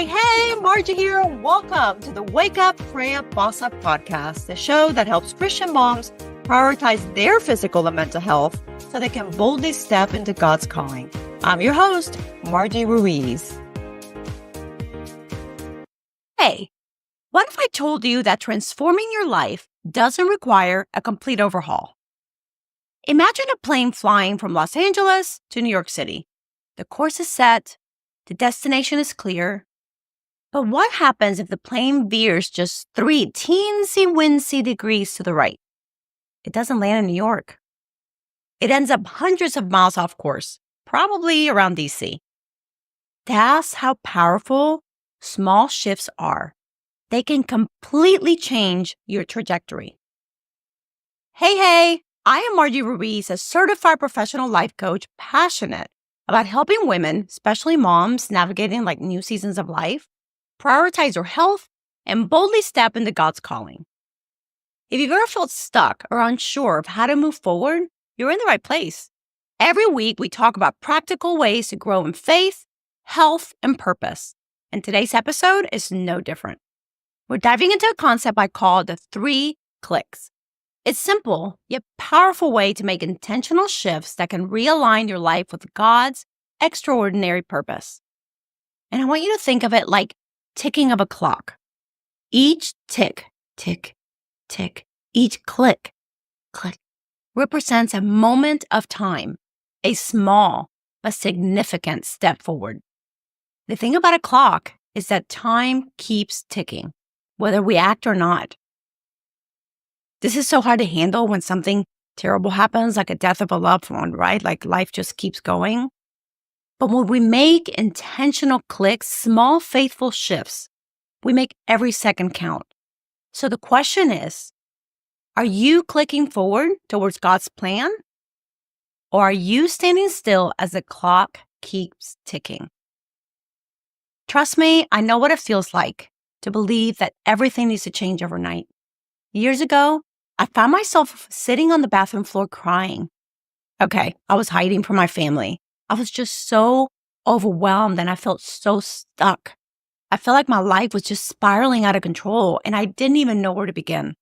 Hey, Margie here. Welcome to the Wake Up, Pray Up, Boss Up podcast, the show that helps Christian moms prioritize their physical and mental health so they can boldly step into God's calling. I'm your host, Margie Ruiz. Hey, what if I told you that transforming your life doesn't require a complete overhaul? Imagine a plane flying from Los Angeles to New York City. The course is set, the destination is clear. But what happens if the plane veers just 3 teensy-wincy degrees to the right? It doesn't land in New York. It ends up hundreds of miles off course, probably around DC. That's how powerful small shifts are. They can completely change your trajectory. Hey, I am Margie Ruiz, a certified professional life coach, passionate about helping women, especially moms, navigating new seasons of life, prioritize your health, and boldly step into God's calling. If you've ever felt stuck or unsure of how to move forward, you're in the right place. Every week, we talk about practical ways to grow in faith, health, and purpose. And today's episode is no different. We're diving into a concept I call the 3 clicks. It's simple, yet powerful way to make intentional shifts that can realign your life with God's extraordinary purpose. And I want you to think of it like ticking of a clock. Each tick, tick, tick, each click, click, represents a moment of time, a small but significant step forward. The thing about a clock is that time keeps ticking, whether we act or not. This is so hard to handle when something terrible happens, like a death of a loved one, right? Like life just keeps going. But when we make intentional clicks, small faithful shifts, we make every second count. So the question is, are you clicking forward towards God's plan? Or are you standing still as the clock keeps ticking? Trust me, I know what it feels like to believe that everything needs to change overnight. Years ago, I found myself sitting on the bathroom floor crying. Okay, I was hiding from my family. I was just so overwhelmed and I felt so stuck. I felt like my life was just spiraling out of control and I didn't even know where to begin.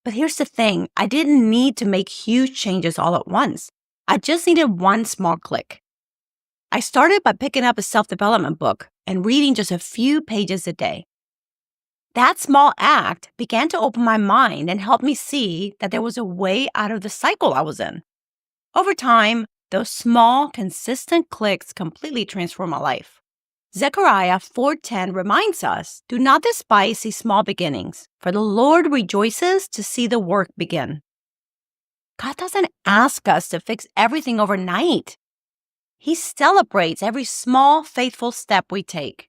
But here's the thing, I didn't need to make huge changes all at once. I just needed one small click. I started by picking up a self-development book and reading just a few pages a day. That small act began to open my mind and help me see that there was a way out of the cycle I was in. Over time, those small, consistent clicks completely transformed my life. Zechariah 4:10 reminds us, do not despise these small beginnings, for the Lord rejoices to see the work begin. God doesn't ask us to fix everything overnight. He celebrates every small, faithful step we take.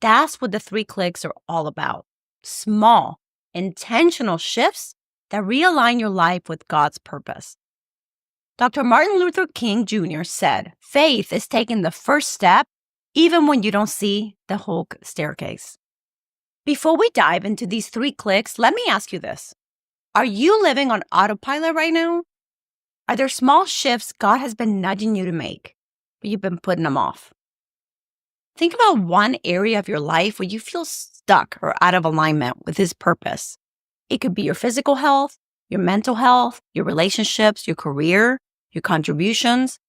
That's what the 3 clicks are all about. Small, intentional shifts that realign your life with God's purpose. Dr. Martin Luther King Jr. said, faith is taking the first step even when you don't see the whole staircase. Before we dive into these 3 clicks, let me ask you this. Are you living on autopilot right now? Are there small shifts God has been nudging you to make, but you've been putting them off? Think about one area of your life where you feel stuck or out of alignment with His purpose. It could be your physical health, your mental health, your relationships, your career, your contributions.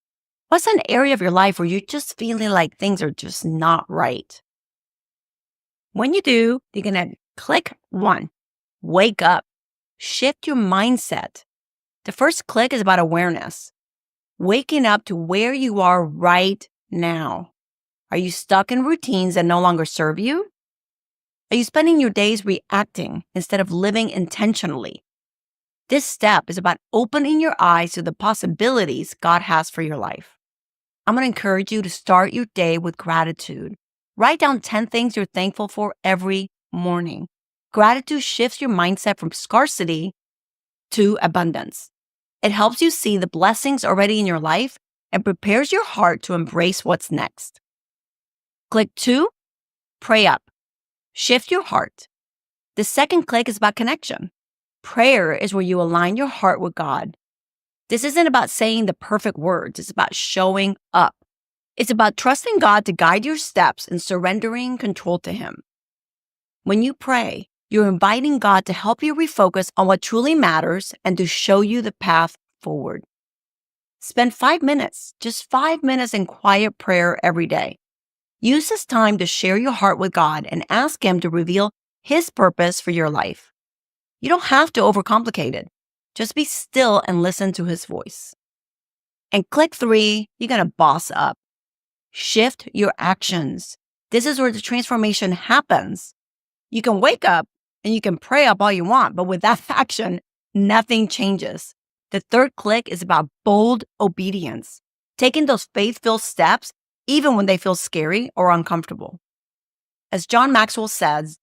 What's an area of your life where you're just feeling like things are just not right? When you do, you're going to click 1, wake up, shift your mindset. The first click is about awareness, waking up to where you are right now. Are you stuck in routines that no longer serve you? Are you spending your days reacting instead of living intentionally? This step is about opening your eyes to the possibilities God has for your life. I'm going to encourage you to start your day with gratitude. Write down 10 things you're thankful for every morning. Gratitude shifts your mindset from scarcity to abundance. It helps you see the blessings already in your life and prepares your heart to embrace what's next. Click 2, pray up. Shift your heart. The second click is about connection. Prayer is where you align your heart with God. This isn't about saying the perfect words. It's about showing up. It's about trusting God to guide your steps and surrendering control to Him. When you pray, you're inviting God to help you refocus on what truly matters and to show you the path forward. Spend 5 minutes, just 5 minutes in quiet prayer every day. Use this time to share your heart with God and ask Him to reveal His purpose for your life. You don't have to overcomplicate it. Just be still and listen to His voice. And click 3, you're going to boss up. Shift your actions. This is where the transformation happens. You can wake up and you can pray up all you want, but without action, nothing changes. The third click is about bold obedience, taking those faith-filled steps even when they feel scary or uncomfortable. As John Maxwell says,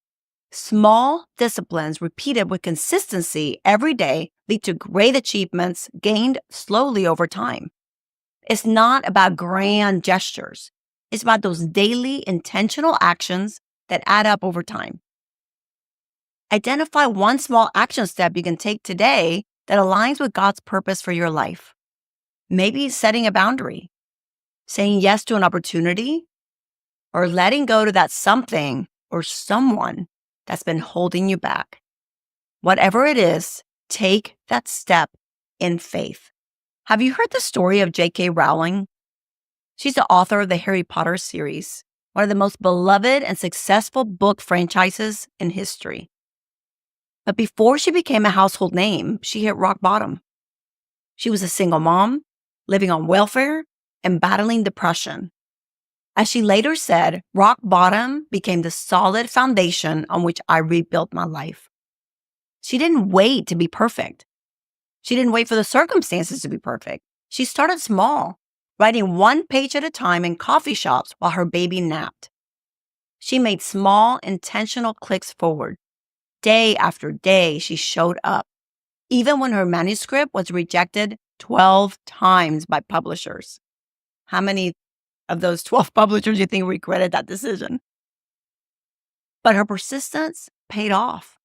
small disciplines repeated with consistency every day lead to great achievements gained slowly over time. It's not about grand gestures. It's about those daily intentional actions that add up over time. Identify one small action step you can take today that aligns with God's purpose for your life. Maybe setting a boundary, saying yes to an opportunity, or letting go to that something or someone that's been holding you back. Whatever it is, take that step in faith. Have you heard the story of J.K. Rowling? She's the author of the Harry Potter series, one of the most beloved and successful book franchises in history. But before she became a household name, she hit rock bottom. She was a single mom, living on welfare, and battling depression. As she later said, rock bottom became the solid foundation on which I rebuilt my life. She didn't wait to be perfect. She didn't wait for the circumstances to be perfect. She started small, writing 1 page at a time in coffee shops while her baby napped. She made small, intentional clicks forward. Day after day, she showed up, even when her manuscript was rejected 12 times by publishers. How many of those 12 publishers do you think regretted that decision? But her persistence paid off.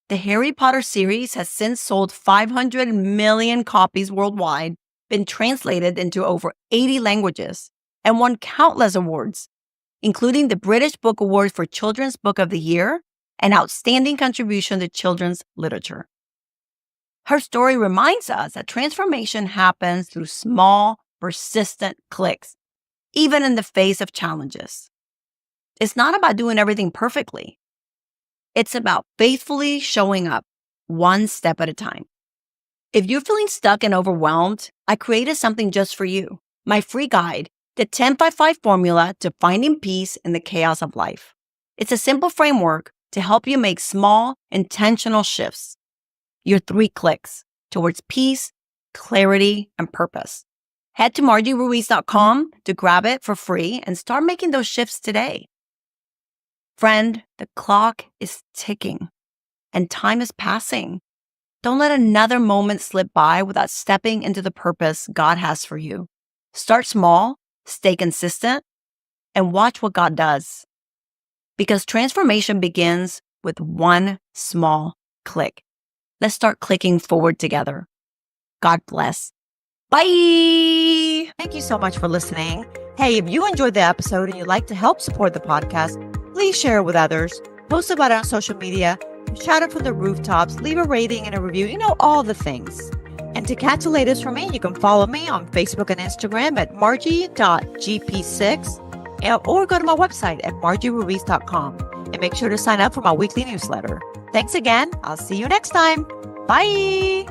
The Harry Potter series has since sold 500 million copies worldwide, been translated into over 80 languages, and won countless awards, including the British Book Award for Children's Book of the Year and Outstanding Contribution to Children's Literature. Her story reminds us that transformation happens through small, persistent clicks, even in the face of challenges. It's not about doing everything perfectly. It's about faithfully showing up, one step at a time. If you're feeling stuck and overwhelmed, I created something just for you. My free guide, the 10x5 formula to finding peace in the chaos of life. It's a simple framework to help you make small, intentional shifts. Your 3 clicks towards peace, clarity, and purpose. Head to margieruiz.com to grab it for free and start making those shifts today. Friend, the clock is ticking and time is passing. Don't let another moment slip by without stepping into the purpose God has for you. Start small, stay consistent, and watch what God does. Because transformation begins with one small click. Let's start clicking forward together. God bless. Bye. Thank you so much for listening. Hey, if you enjoyed the episode and you'd like to help support the podcast, please share it with others, post about it on social media, shout it from the rooftops, leave a rating and a review, all the things. And to catch the latest from me, you can follow me on Facebook and Instagram at margie.gp6 or go to my website at margieruiz.com and make sure to sign up for my weekly newsletter. Thanks again. I'll see you next time. Bye.